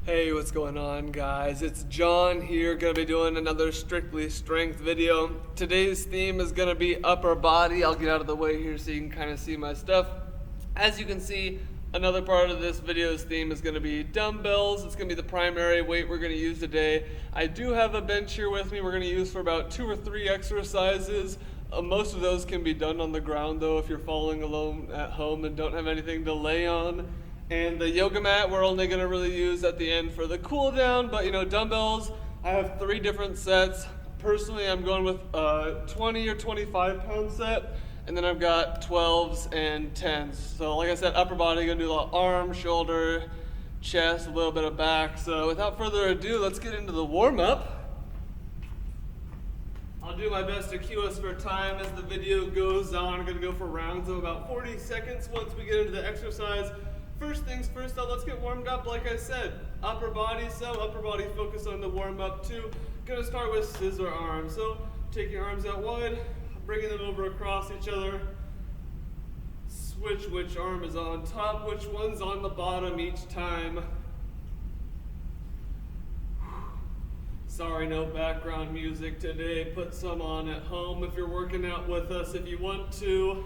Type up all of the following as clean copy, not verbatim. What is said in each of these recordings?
Hey, what's going on, guys? It's John here, gonna be doing another strictly strength video. Today's theme is gonna be upper body. I'll get out of the way here so you can kind of see my stuff. As you can see, another part of this video's theme is gonna be dumbbells. It's gonna be the primary weight we're gonna use today. I do have a bench here with me we're gonna use for about 2 or 3 exercises. Most of those can be done on the ground though if you're following along at home and don't have anything to lay on. And the yoga mat we're only gonna really use at the end for the cool down, but dumbbells, I have 3 different sets. Personally, I'm going with a 20 or 25 pound set, and then I've got 12s and 10s. So like I said, upper body, gonna do a lot of arm, shoulder, chest, a little bit of back. So without further ado, let's get into the warm up. I'll do my best to cue us for time as the video goes on. I'm gonna go for rounds of about 40 seconds once we get into the exercise. First things first though, let's get warmed up. Like I said, upper body, so upper body focus on the warm up too. Gonna start with scissor arms. So take your arms out wide, bringing them over across each other. Switch which arm is on top, which one's on the bottom each time. Sorry, no background music today. Put some on at home if you're working out with us if you want to.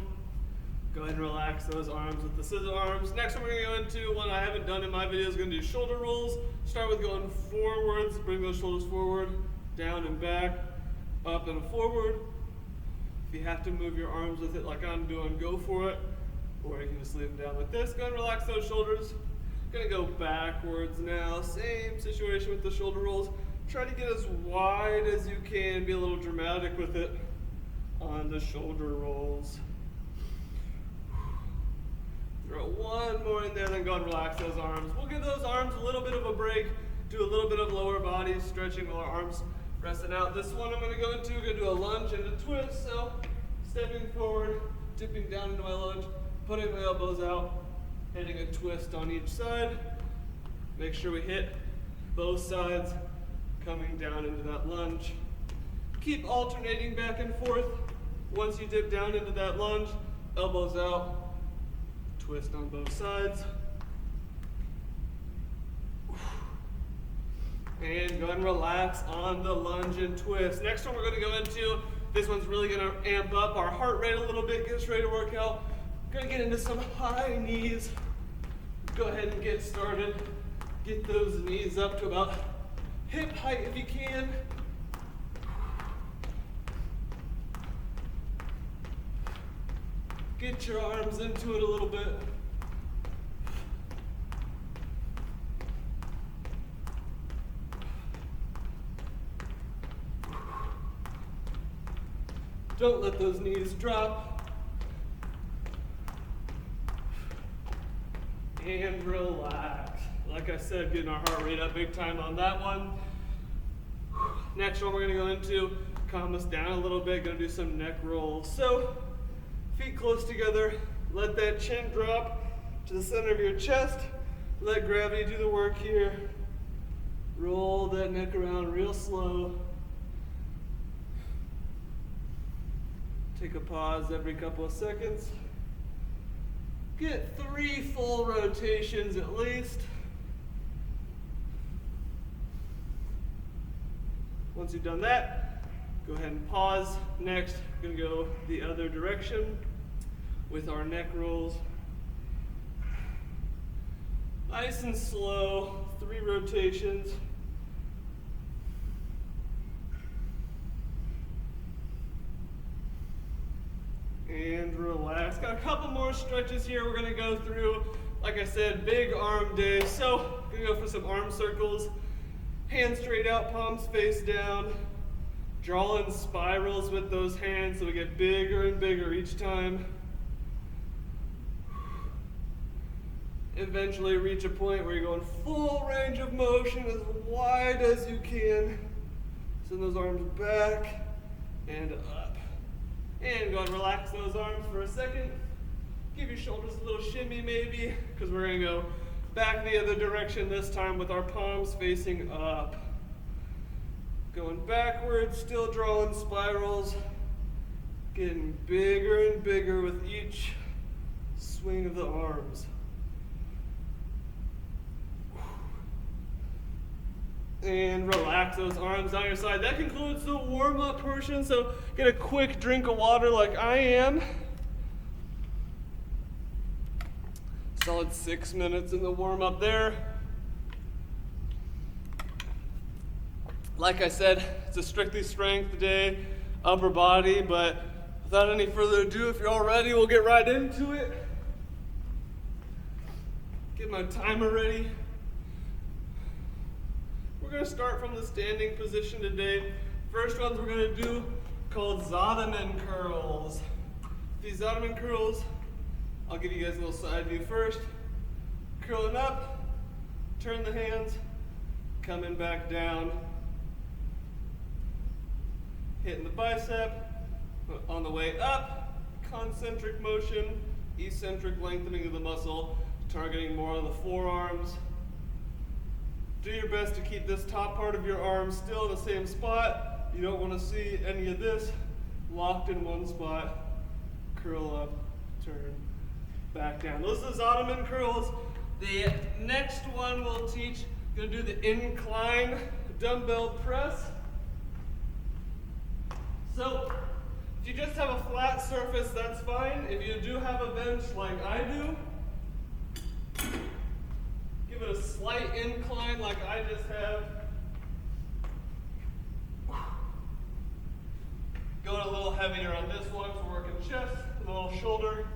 Go ahead and relax those arms with the scissor arms. Next one we're going to go into, one I haven't done in my videos, going to do shoulder rolls. Start with going forwards, bring those shoulders forward, down and back, up and forward. If you have to move your arms with it like I'm doing, go for it. Or you can just leave them down like this. Go ahead and relax those shoulders. Gonna go backwards now. Same situation with the shoulder rolls. Try to get as wide as you can. Be a little dramatic with it on the shoulder rolls. Throw one more in there, then go and relax those arms. We'll give those arms a little bit of a break, do a little bit of lower body stretching while our arms resting out. This one I'm going to go into, going to do a lunge and a twist. So stepping forward, dipping down into my lunge, putting my elbows out, hitting a twist on each side. Make sure we hit both sides, coming down into that lunge. Keep alternating back and forth. Once you dip down into that lunge, elbows out, twist on both sides. And go ahead and relax on the lunge and twist. Next one we're going to go into, this one's really going to amp up our heart rate a little bit, get us ready to work out. Going to get into some high knees. Go ahead and get started. Get those knees up to about hip height if you can. Get your arms into it a little bit. Don't let those knees drop. And relax. Like I said, getting our heart rate up big time on that one. Next one we're gonna go into, calm us down a little bit, gonna do some neck rolls. So, feet close together, let that chin drop to the center of your chest. Let gravity do the work here. Roll that neck around real slow. Take a pause every couple of seconds. Get 3 full rotations at least. Once you've done that, go ahead and pause. Next, we're going to go the other direction with our neck rolls. Nice and slow, 3 rotations. And relax. Got a couple more stretches here we're going to go through. Like I said, big arm day. So, going to go for some arm circles. Hands straight out, palms face down. Draw in spirals with those hands so we get bigger and bigger each time. Eventually reach a point where you're going full range of motion as wide as you can. Send those arms back and up. And go and relax those arms for a second. Give your shoulders a little shimmy maybe, because we're going to go back the other direction this time with our palms facing up. Going backwards, still drawing spirals. Getting bigger and bigger with each swing of the arms. And relax those arms down your side. That concludes the warm-up portion, so get a quick drink of water like I am. Solid 6 minutes in the warm-up there. Like I said, it's a strictly strength day, upper body, but without any further ado, if you're all ready, we'll get right into it. Get my timer ready. We're going to start from the standing position today. First ones we're going to do called Zottman curls. These Zottman curls, I'll give you guys a little side view first. Curling up, turn the hands, coming back down. Hitting the bicep, on the way up, concentric motion, eccentric lengthening of the muscle, targeting more on the forearms. Do your best to keep this top part of your arm still in the same spot. You don't want to see any of this locked in one spot. Curl up, turn, back down. Those are the Zottman curls. The next one we'll teach, going to do the incline dumbbell press. So, if you just have a flat surface, that's fine. If you do have a bench like I do, give it a slight incline like I just have. Going a little heavier on this one, so we're working chest, a little shoulder.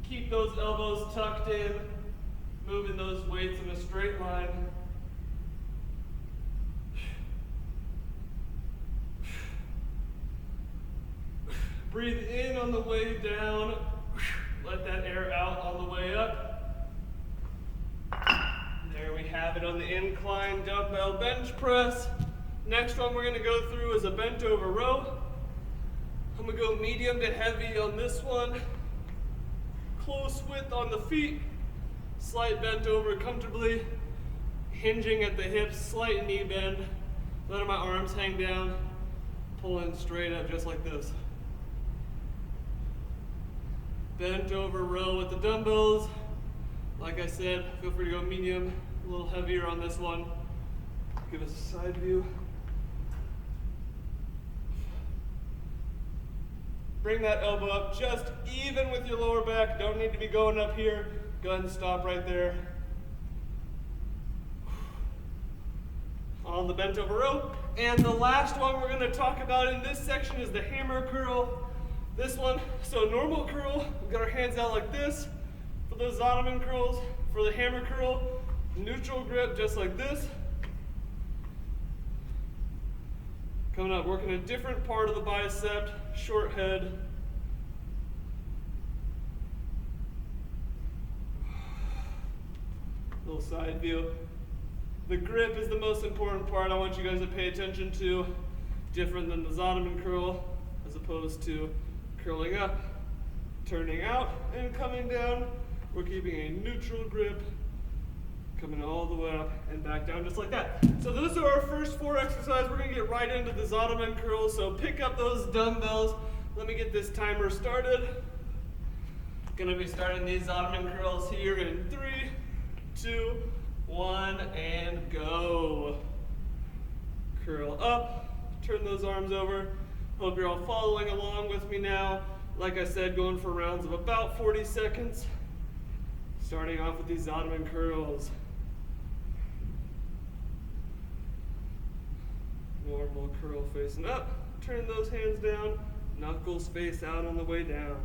Keep those elbows tucked in, moving those weights in a straight line. Breathe in on the way down, let that air out on the way up. There we have it on the incline dumbbell bench press. Next one we're going to go through is a bent over row. I'm going to go medium to heavy on this one. Close width on the feet, slight bent over comfortably, hinging at the hips, slight knee bend, letting my arms hang down, pulling straight up just like this. Bent over row with the dumbbells. Like I said, feel free to go medium, a little heavier on this one. Give us a side view. Bring that elbow up just even with your lower back. Don't need to be going up here. Go ahead and stop right there. On the bent over row. And the last one we're going to talk about in this section is the hammer curl. This one, so normal curl, we've got our hands out like this. For those Zottman curls, for the hammer curl, neutral grip just like this. Coming up, working a different part of the bicep, short head. Little side view. The grip is the most important part I want you guys to pay attention to. Different than the Zottman curl, as opposed to curling up, turning out, and coming down. We're keeping a neutral grip, coming all the way up and back down just like that. So those are our first 4 exercises. We're going to get right into the Zottman curls. So pick up those dumbbells. Let me get this timer started. Going to be starting these Zottman curls here in 3, 2, 1, and go. Curl up, turn those arms over. Hope you're all following along with me now. Like I said, going for rounds of about 40 seconds. Starting off with these Zottman curls. Normal curl facing up. Turn those hands down. Knuckles face out on the way down.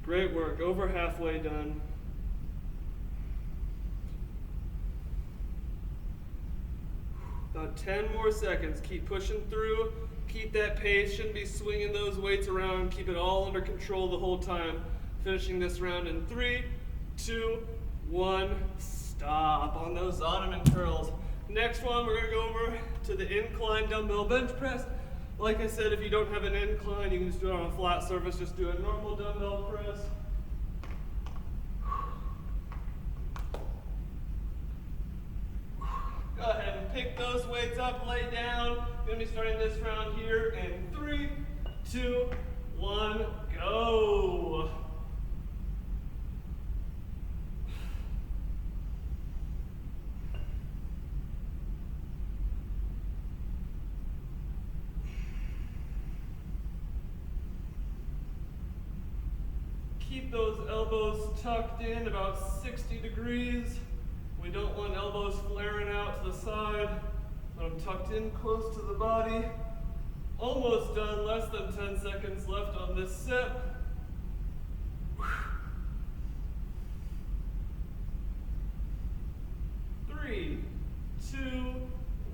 Great work. Over halfway done. About 10 more seconds. Keep pushing through. Keep that pace. Shouldn't be swinging those weights around. Keep it all under control the whole time. Finishing this round in 3, 2, 1. Stop on those Zottman curls. Next one, we're going to go over to the incline dumbbell bench press. Like I said, if you don't have an incline, you can just do it on a flat surface. Just do a normal dumbbell press. Go ahead and pick those weights up, lay down. Going to be starting this round here in 3, 2, 1, go. Keep those elbows tucked in about 60 degrees. We don't want elbows flaring out to the side. Let them tucked in close to the body. Almost done, less than 10 seconds left on this set. 3, 2,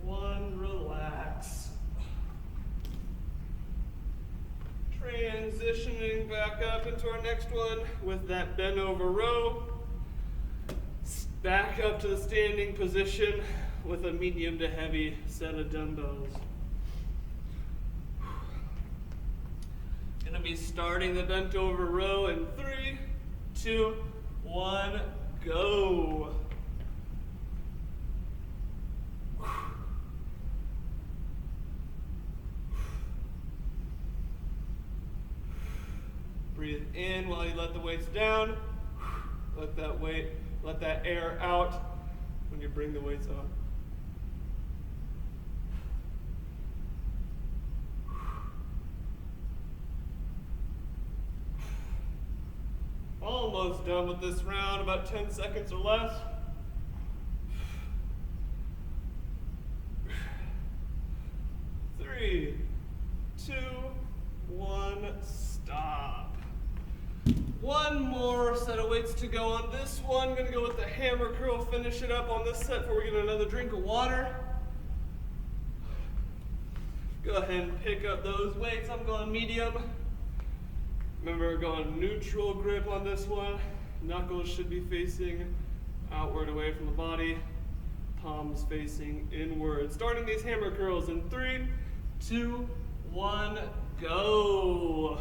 1, relax. Transitioning back up into our next one with that bend over row. Back up to the standing position with a medium to heavy set of dumbbells. Gonna be starting the bent over row in 3, 2, 1, go. Breathe in while you let the weights down. Let that air out when you bring the weights up. Almost done with this round, about 10 seconds or less. 3, 2, 1, stop. One more set of weights to go on this one. Gonna go with the hammer curl, finish it up on this set before we get another drink of water. Go ahead and pick up those weights. I'm going medium. Remember, we're going neutral grip on this one. Knuckles should be facing outward away from the body. Palms facing inward. Starting these hammer curls in 3, 2, 1, go.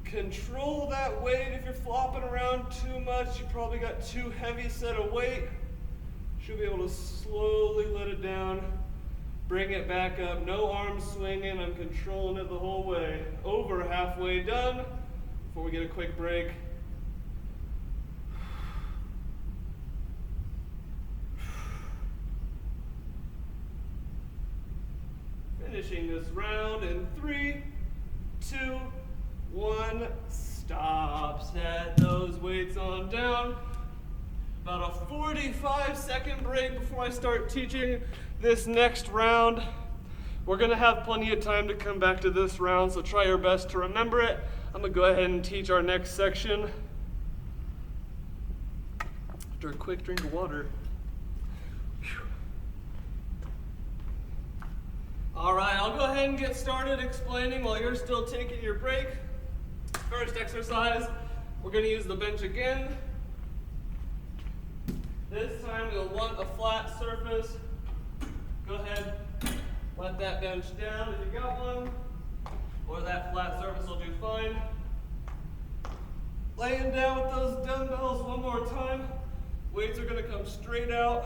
Control that weight. If you're flopping around too much, you probably got too heavy set of weight. Should be able to slowly let it down. Bring it back up. No arms swinging. I'm controlling it the whole way. Over halfway done before we get a quick break. Finishing this round in 3, 2, 1, stop. Set those weights on down. About a 45-second break before I start teaching this next round. We're gonna have plenty of time to come back to this round, so try your best to remember it. I'm gonna go ahead and teach our next section after a quick drink of water. All right, I'll go ahead and get started explaining while you're still taking your break. First exercise, we're gonna use the bench again. This time we'll want a flat surface. Go ahead, let that bench down if you got one, or that flat surface will do fine. Laying down with those dumbbells one more time. Weights are gonna come straight out.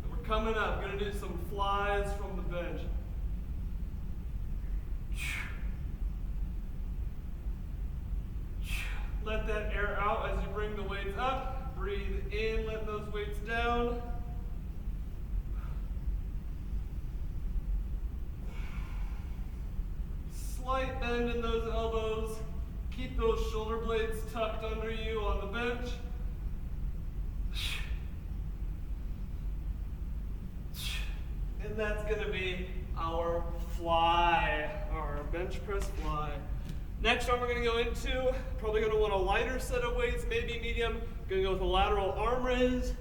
And we're coming up, we're gonna do some flies from the bench. Let that air out as you bring the weights up. Breathe in, let those weights down. Slight bend in those elbows. Keep those shoulder blades tucked under you on the bench. And that's going to be our fly, our bench press fly. Next one we're going to go into, probably going to want a lighter set of weights, maybe medium. Going to go with a lateral arm raise.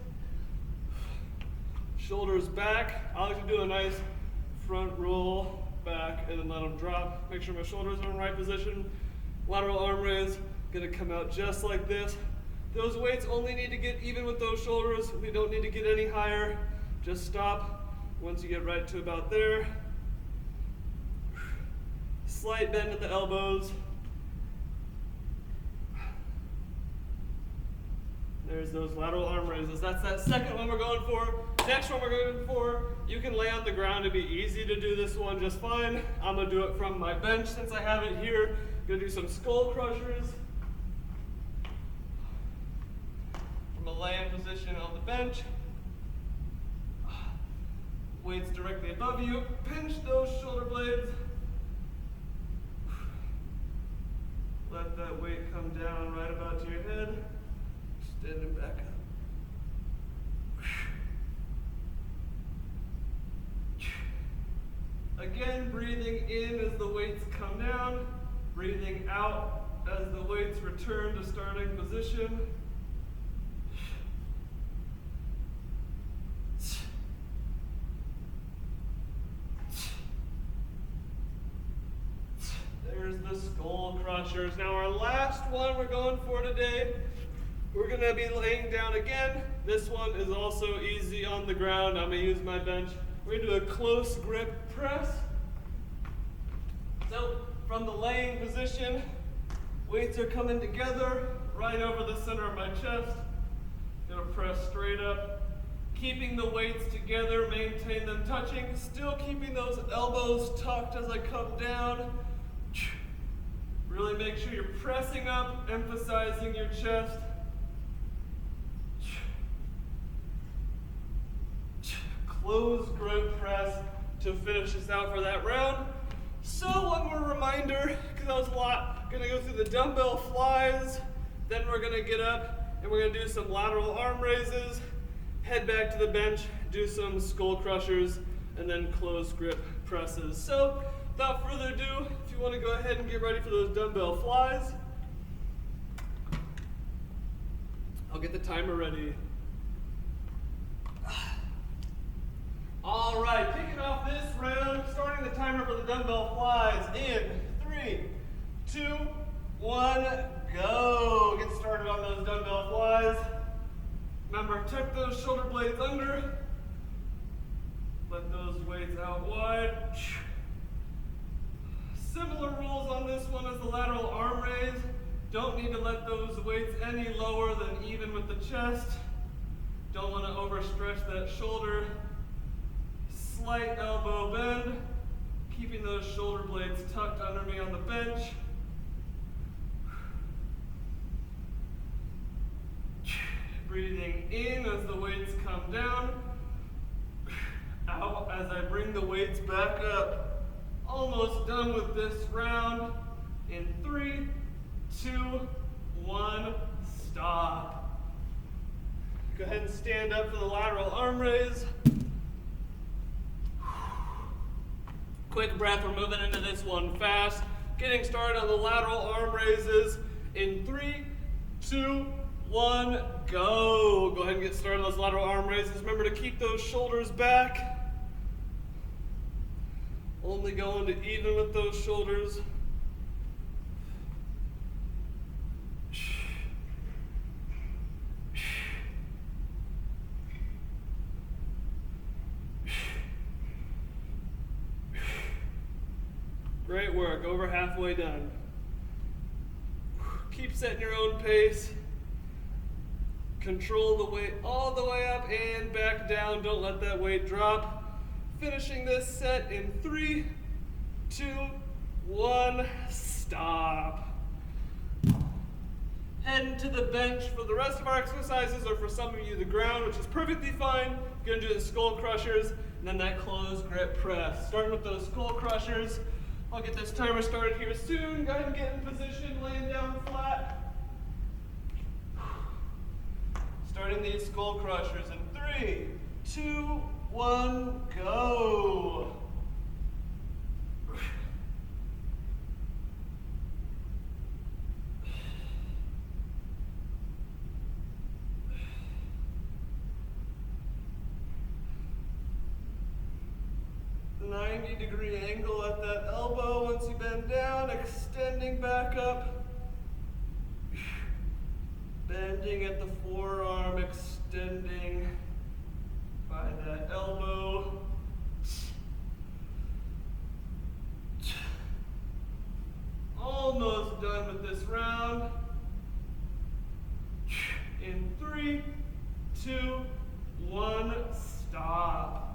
Shoulders back. I like to do a nice front roll back and then let them drop. Make sure my shoulders are in the right position. Lateral arm raise. Going to come out just like this. Those weights only need to get even with those shoulders. We don't need to get any higher. Just stop once you get right to about there. Slight bend at the elbows. There's those lateral arm raises. That's that second one we're going for. Next one we're going for, you can lay on the ground. It'd be easy to do this one just fine. I'm gonna do it from my bench since I have it here. Gonna do some skull crushers. From a laying position on the bench. Weights directly above you. Pinch those shoulder blades. Let that weight come down right about to your head. Extending back up. Again, breathing in as the weights come down. Breathing out as the weights return to starting position. There's the skull crushers. Now our last one we're going for today, we're going to be laying down again. This one is also easy on the ground. I'm going to use my bench. We're going to do a close grip press. So from the laying position, weights are coming together right over the center of my chest. Gonna press straight up. Keeping the weights together, maintain them touching. Still keeping those elbows tucked as I come down. Really make sure you're pressing up, emphasizing your chest. Close grip press to finish this out for that round. So one more reminder, because that was a lot, gonna go through the dumbbell flies, then we're gonna get up and we're gonna do some lateral arm raises, head back to the bench, do some skull crushers, and then close grip presses. So without further ado, if you wanna go ahead and get ready for those dumbbell flies, I'll get the timer ready. All right, kicking off this round, starting the timer for the dumbbell flies in 3, 2, 1, go. Get started on those dumbbell flies. Remember, tuck those shoulder blades under. Let those weights out wide. Similar rules on this one as the lateral arm raise. Don't need to let those weights any lower than even with the chest. Don't want to overstretch that shoulder. Slight elbow bend, keeping those shoulder blades tucked under me on the bench. Breathing in as the weights come down. Out as I bring the weights back up. Almost done with this round. In 3, 2, 1, stop. Go ahead and stand up for the lateral arm raise. Quick breath, we're moving into this one fast. Getting started on the lateral arm raises in 3, 2, 1, go. Go ahead and get started on those lateral arm raises. Remember to keep those shoulders back. Only going to even with those shoulders. Great work, over halfway done. Keep setting your own pace. Control the weight all the way up and back down. Don't let that weight drop. Finishing this set in 3, 2, 1, stop. Heading to the bench for the rest of our exercises, or for some of you, the ground, which is perfectly fine. Gonna do the skull crushers and then that closed grip press. Starting with those skull crushers. I'll get this timer started here soon. Go ahead and get in position, laying down flat. Starting these skull crushers in 3, 2, 1, go. '90-degree angle at that elbow once you bend down, extending back up. Bending at the forearm, extending by that elbow. Almost done with this round. In 3, 2, 1, stop.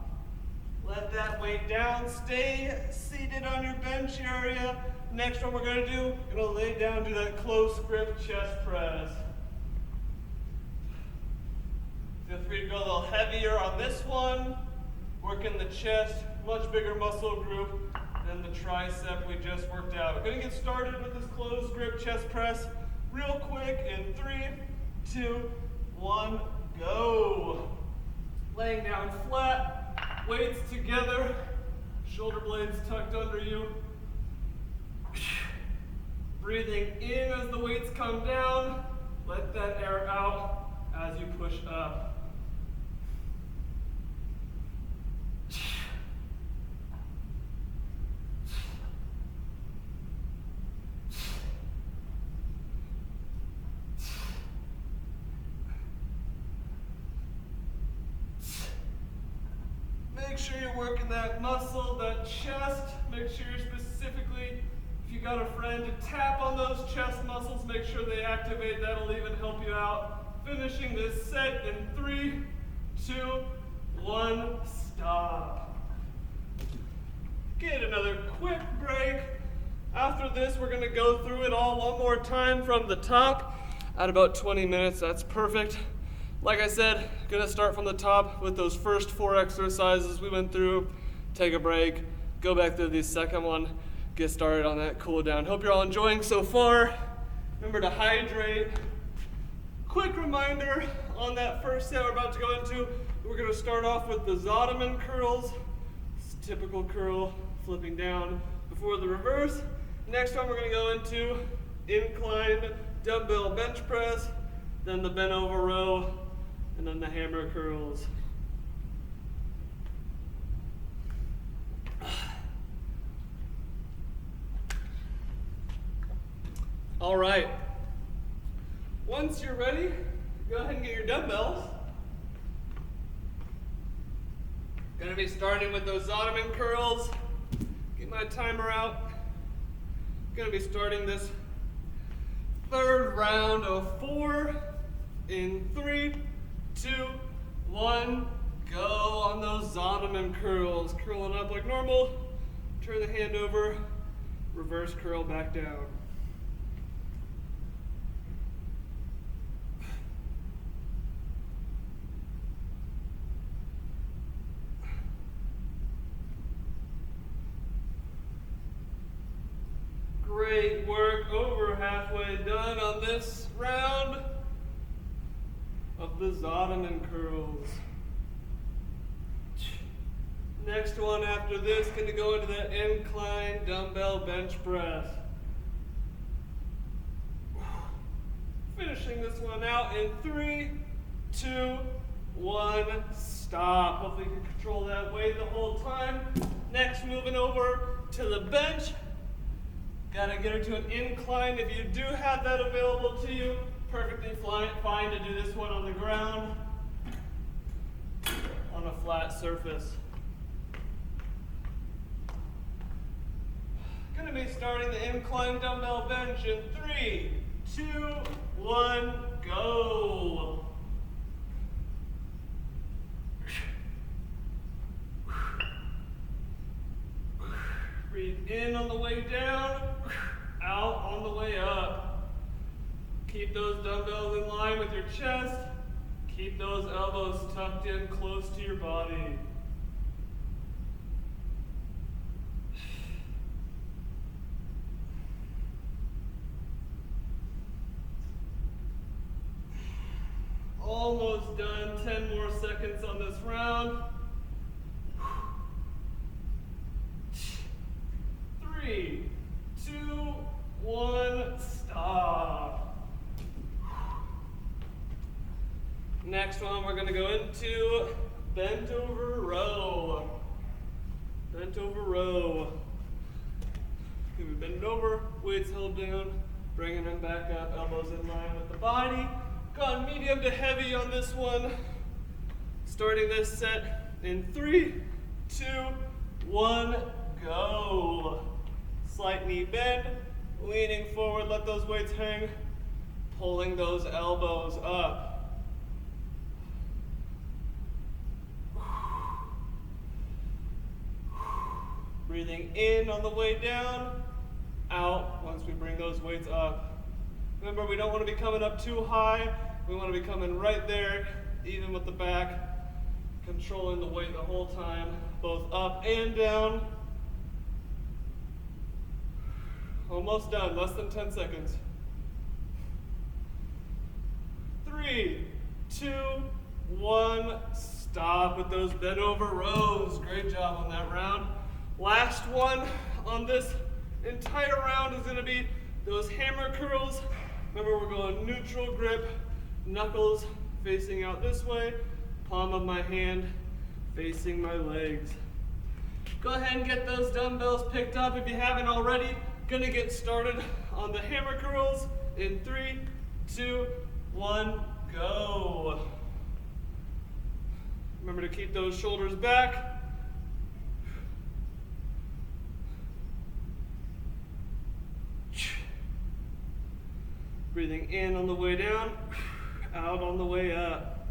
Let that weight down. Stay seated on your bench area. Next one we're going to do, we're going to lay down, do that close grip chest press. Feel free to go a little heavier on this one. Working the chest, much bigger muscle group than the tricep we just worked out. We're gonna get started with this closed grip chest press real quick in 3, 2, 1, go. Laying down flat, weights together, shoulder blades tucked under you. Breathing in as the weights come down, let that air out as you push up. Make sure you're working that muscle, that chest. Make sure you're specifically, if you got a friend, to tap on those chest muscles. Make sure they activate. That'll even help you out. Finishing this set in 3, 2, 1, stop. Get another quick break. After this, we're gonna go through it all one more time from the top at about 20 minutes. That's perfect. Like I said, gonna start from the top with those first 4 exercises we went through, take a break, go back through the second one, get started on that cool down. Hope you're all enjoying so far. Remember to hydrate. Quick reminder on that first set we're about to go into, we're gonna start off with the Zottman curls. It's a typical curl, flipping down before the reverse. Next one we're gonna go into inclined dumbbell bench press, then the bent over row, and then the hammer curls. All right. Once you're ready, go ahead and get your dumbbells. Gonna be starting with those Zottman curls. Get my timer out. Gonna be starting this third round of 4 in 3, 2, 1, go on those Zottman curls. Curling up like normal, turn the hand over, reverse curl back down. Great work, over halfway done on this round of the Zottman curls. Next one after this, gonna go into the incline dumbbell bench press. Finishing this one out in 3, 2, 1, stop. Hopefully you can control that weight the whole time. Next, moving over to the bench. Gotta get her to an incline. If you do have that available to you, perfectly fine to do this one on the ground, on a flat surface. Gonna be starting the incline dumbbell bench in 3, 2, 1, go. Breathe in on the way down, out on the way up. Keep those dumbbells in line with your chest. Keep those elbows tucked in close to your body. Almost done, 10 more seconds on this round. 3, 2, 1, stop. Next one, we're gonna go into bent over row. Bent over row. Gonna be bending over, weights held down, bringing them back up, elbows in line with the body. Gone medium to heavy on this one. Starting this set in 3, 2, 1, go. Slight knee bend, leaning forward, let those weights hang, pulling those elbows up. Breathing in on the way down, out once we bring those weights up. Remember, we don't want to be coming up too high. We want to be coming right there, even with the back. Controlling the weight the whole time, both up and down. Almost done, less than 10 seconds. 3, 2, 1, stop with those bent over rows. Great job on that round. Last one on this entire round is going to be those hammer curls. Remember, we're going neutral grip, knuckles facing out this way, palm of my hand facing my legs. Go ahead and get those dumbbells picked up if you haven't already. Gonna get started on the hammer curls in 3, 2, 1, go. Remember to keep those shoulders back. Breathing in on the way down, out on the way up.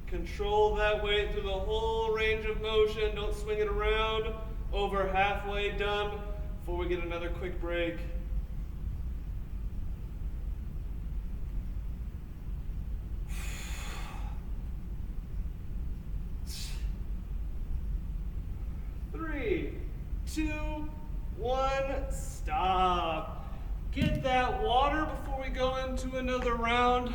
Control that weight through the whole range of motion. Don't swing it around. Over halfway done before we get another quick break. Three, 2, 1, stop. Get that water before we go into another round.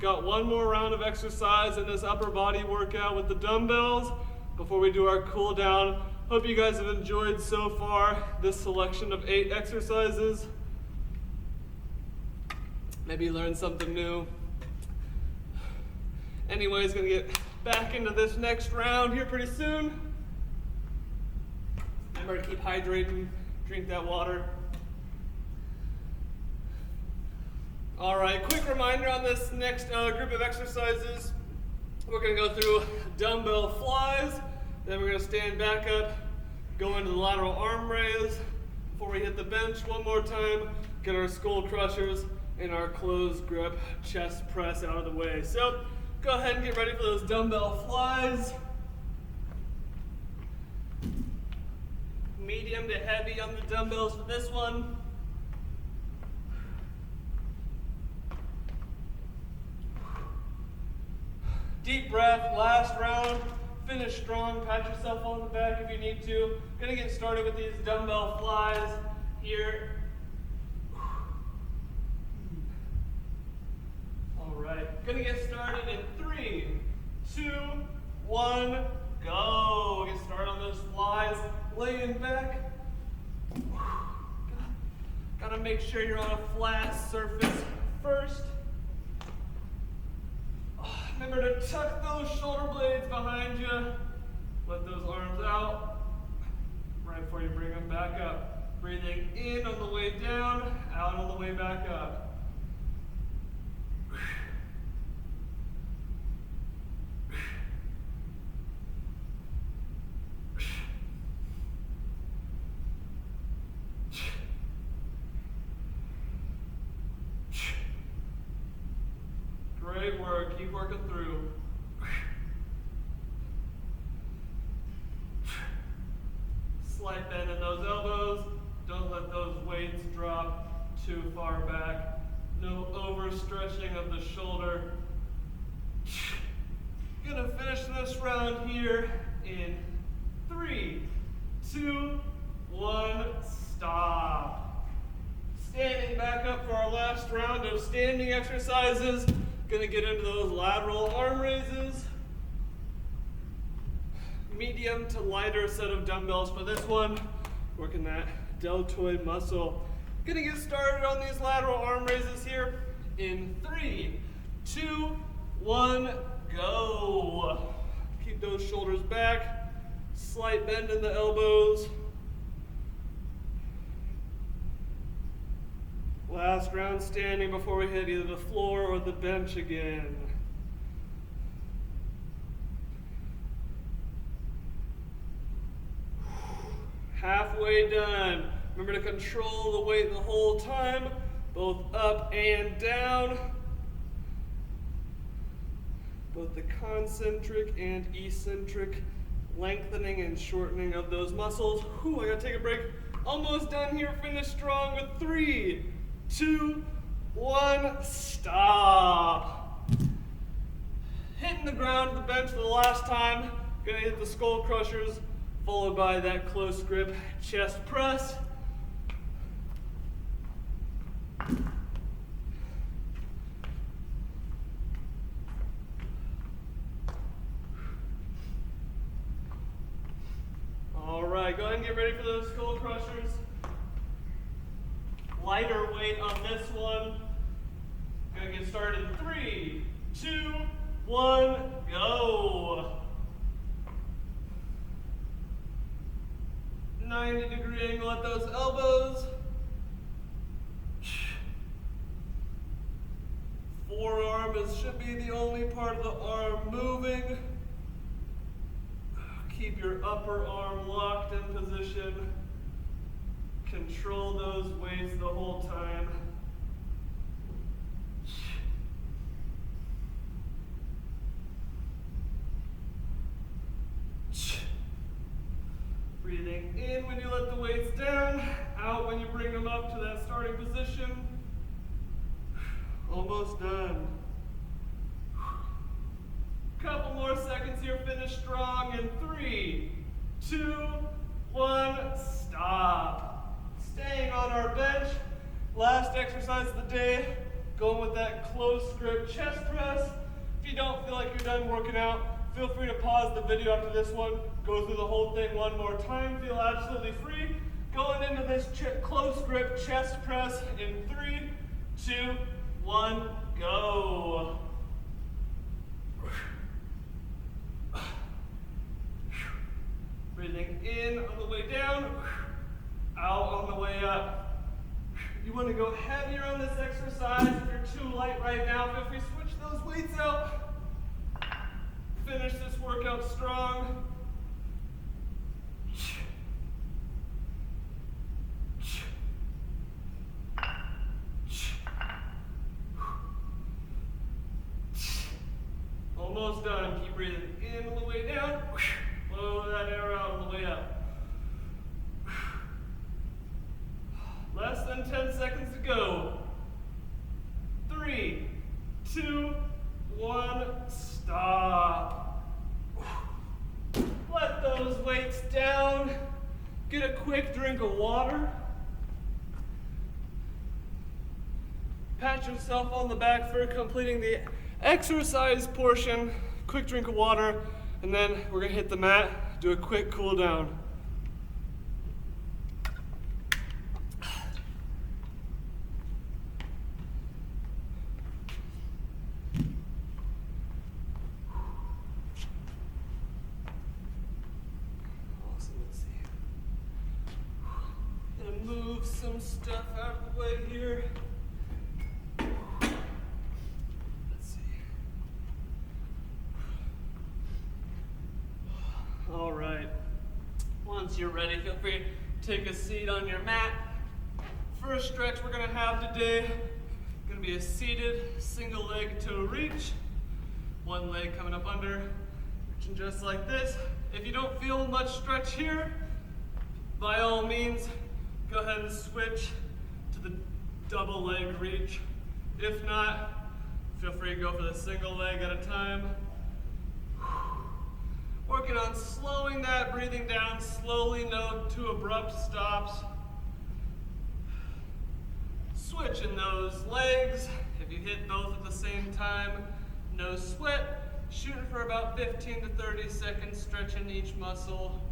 Got one more round of exercise in this upper body workout with the dumbbells before we do our cool down. Hope you guys have enjoyed so far this selection of 8 exercises. Maybe learned something new. Anyways, gonna get back into this next round here pretty soon. Remember to keep hydrating, drink that water. All right, quick reminder on this next group of exercises. We're gonna go through dumbbell flies, then we're gonna stand back up, go into the lateral arm raise. Before we hit the bench one more time, get our skull crushers and our closed grip chest press out of the way. So go ahead and get ready for those dumbbell flies. Medium to heavy on the dumbbells for this one. Deep breath, last round. Finish strong, pat yourself on the back if you need to. Gonna get started with these dumbbell flies here. All right, gonna get started in 3, 2, 1, go. Get started on those flies, laying back. Gotta make sure you're on a flat surface first. Remember to tuck those shoulder blades behind you. Let those arms out right before you bring them back up. Breathing in on the way down, out on the way back up. Great work, keep working through. Slight bend in those elbows. Don't let those weights drop too far back. No overstretching of the shoulder. Gonna finish this round here in 3, 2, 1, stop. Standing back up for our last round of standing exercises. Gonna get into those lateral arm raises. Medium to lighter set of dumbbells for this one. Working that deltoid muscle. Gonna get started on these lateral arm raises here in 3, 2, 1, go. Keep those shoulders back. Slight bend in the elbows. Last round standing before we hit either the floor or the bench again. Halfway done. Remember to control the weight the whole time, both up and down. Both the concentric and eccentric lengthening and shortening of those muscles. Whew, I gotta take a break. Almost done here. Finish strong with 3, 2, 1, stop. hitting the ground at the bench for the last time. Gonna hit the skull crushers, followed by that close grip chest press. All right, go ahead and get ready for those skull crushers. Lighter weight on this one. Gonna get started in 3, 2, 1, go. 90-degree angle at those elbows. Forearm should be the only part of the arm moving. Keep your upper arm locked in position. Control those weights the whole time. Breathing in when you let the weights down, out when you bring them up to that starting position. Almost done. Couple more seconds here, finish strong in 3, 2, 1, stop. Staying on our bench. Last exercise of the day, going with that close grip chest press. If you don't feel like you're done working out, feel free to pause the video after this one, go through the whole thing one more time, feel absolutely free. Going into this close grip chest press in 3, 2, 1, go. Breathing in on the way down, out on the way up. You want to go heavier on this exercise. If you're too light right now, feel free to switch those weights out. Finish this workout strong. Almost done. Keep breathing in on the way down. Blow that air out on the way up. Less than 10 seconds to go. 3, 2, 1, stop. Let those weights down. Get a quick drink of water. Pat yourself on the back for completing the exercise portion. Quick drink of water, and then we're gonna hit the mat, do a quick cool down. Awesome, let's see. Gonna move some stuff out of the way here. All right, once you're ready, feel free to take a seat on your mat. First stretch we're gonna have today, gonna be a seated single leg toe reach. One leg coming up under, reaching just like this. If you don't feel much stretch here, by all means, go ahead and switch to the double leg reach. If not, feel free to go for the single leg at a time. Working on slowing that breathing down slowly, no too abrupt stops. Switching those legs. If you hit both at the same time, no sweat. Shooting for about 15 to 30 seconds, stretching each muscle.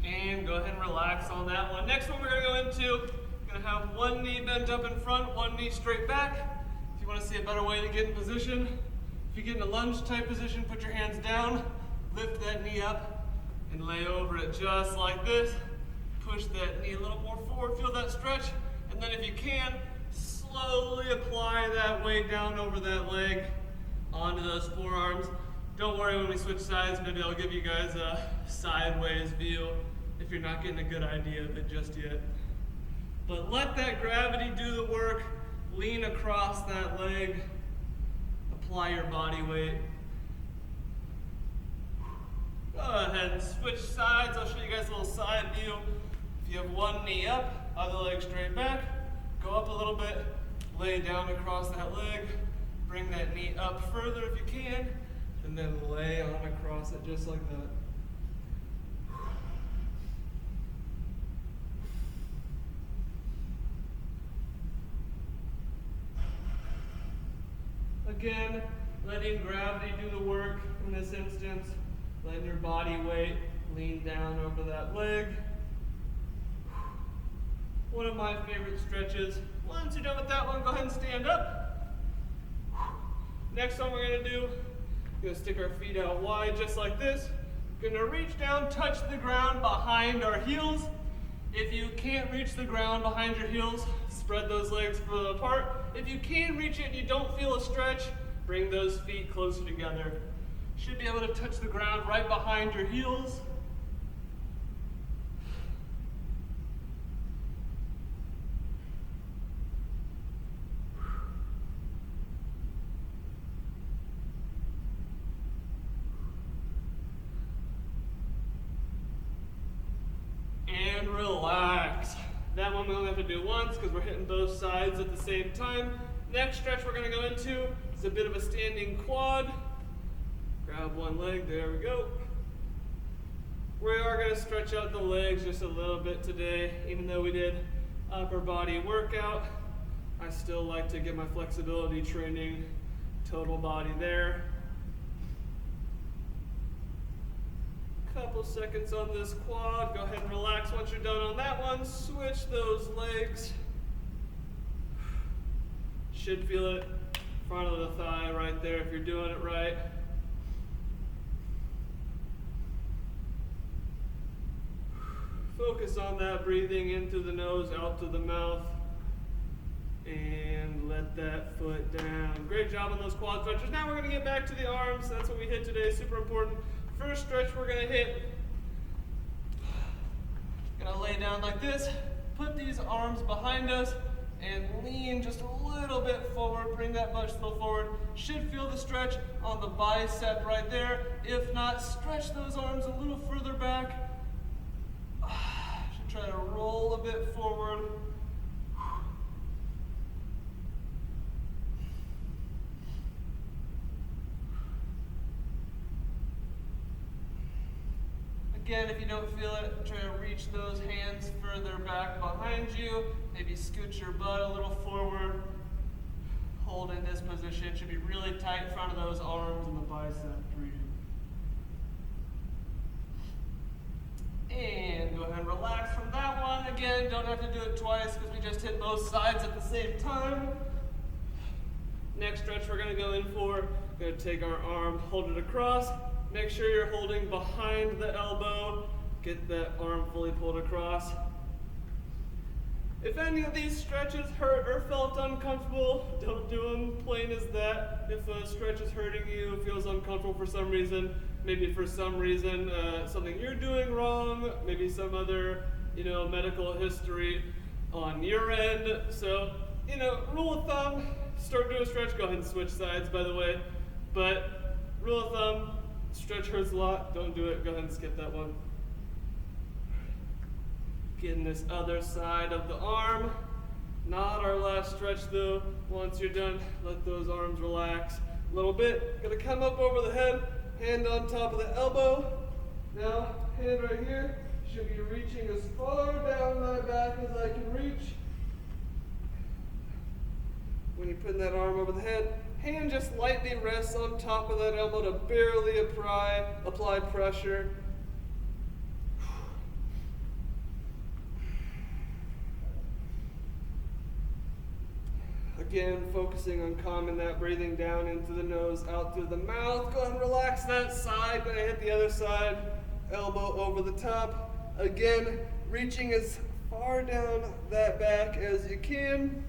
And go ahead and relax on that one. Next one we're gonna go into, gonna have one knee bent up in front, one knee straight back. If you wanna see a better way to get in position, if you get in a lunge type position, put your hands down, lift that knee up, and lay over it just like this. Push that knee a little more forward, feel that stretch, and then if you can, slowly apply that weight down over that leg, onto those forearms. Don't worry when we switch sides, maybe I'll give you guys a sideways view if you're not getting a good idea of it just yet. But let that gravity do the work, lean across that leg, apply your body weight. Go ahead and switch sides. I'll show you guys a little side view. If you have one knee up, other leg straight back, go up a little bit, lay down across that leg, bring that knee up further if you can, and then lay on across it just like that. Again, letting gravity do the work in this instance, letting your body weight lean down over that leg. One of my favorite stretches. Once you're done with that one, go ahead and stand up. Next one we're going to do, we're going to stick our feet out wide just like this. We're going to reach down, touch the ground behind our heels. If you can't reach the ground behind your heels, spread those legs further apart. If you can reach it and you don't feel a stretch, bring those feet closer together. Should be able to touch the ground right behind your heels. And relax. That one we only have to do once because we're hitting both sides at the same time. Next stretch we're going to go into is a bit of a standing quad. Grab one leg, there we go. We are going to stretch out the legs just a little bit today. Even though we did upper body workout, I still like to get my flexibility training, total body there. Couple seconds on this quad. Go ahead and relax once you're done on that one. Switch those legs. Should feel it front of the thigh right there if you're doing it right. Focus on that breathing in through the nose, out through the mouth. And let that foot down. Great job on those quad stretches. Now we're going to get back to the arms. That's what we hit today. Super important. First stretch we're going to hit. Going to lay down like this. Put these arms behind us and lean just a little bit forward. Bring that butt still forward. Should feel the stretch on the bicep right there. If not, stretch those arms a little further back. Should try to roll a bit forward. Again, if you don't feel it, try to reach those hands further back behind you. Maybe scoot your butt a little forward. Hold in this position. Should be really tight in front of those arms and the bicep region. And go ahead and relax from that one. Again, don't have to do it twice because we just hit both sides at the same time. Next stretch we're going to go in for, we're going to take our arm, hold it across. Make sure you're holding behind the elbow. Get that arm fully pulled across. If any of these stretches hurt or felt uncomfortable, don't do them, plain as that. If a stretch is hurting you, feels uncomfortable for some reason, maybe for some reason something you're doing wrong, maybe some other medical history on your end. So, rule of thumb, start doing a stretch, go ahead and switch sides by the way. But rule of thumb, stretch hurts a lot, don't do it, go ahead and skip that one. Getting this other side of the arm. Not our last stretch though. Once you're done, let those arms relax a little bit. Gonna come up over the head, hand on top of the elbow. Now, hand right here, should be reaching as far down my back as I can reach. When you're putting that arm over the head, hand just lightly rests on top of that elbow to barely apply pressure. Again, focusing on calming that breathing down into the nose, out through the mouth. Go ahead and relax that side. Gonna hit the other side. Elbow over the top. Again, reaching as far down that back as you can.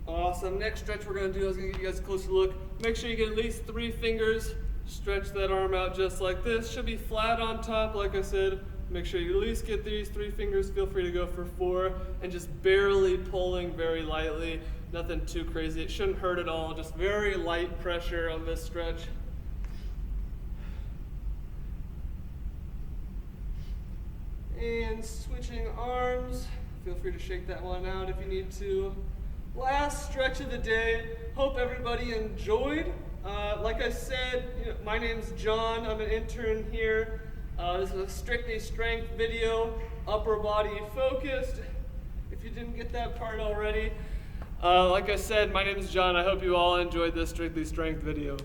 Awesome. Next stretch we're going to do, I was going to give you guys a closer look. Make sure you get at least 3 fingers. Stretch that arm out just like this. Should be flat on top, like I said. Make sure you at least get these 3 fingers. Feel free to go for 4. And just barely pulling very lightly. Nothing too crazy. It shouldn't hurt at all. Just very light pressure on this stretch. And switching arms. Feel free to shake that one out if you need to. Last stretch of the day. Hope everybody enjoyed. Like I said, my name's John. I'm an intern here. This is a strictly strength video, upper body focused. If you didn't get that part already. Like I said, my name is John. I hope you all enjoyed this strictly strength video.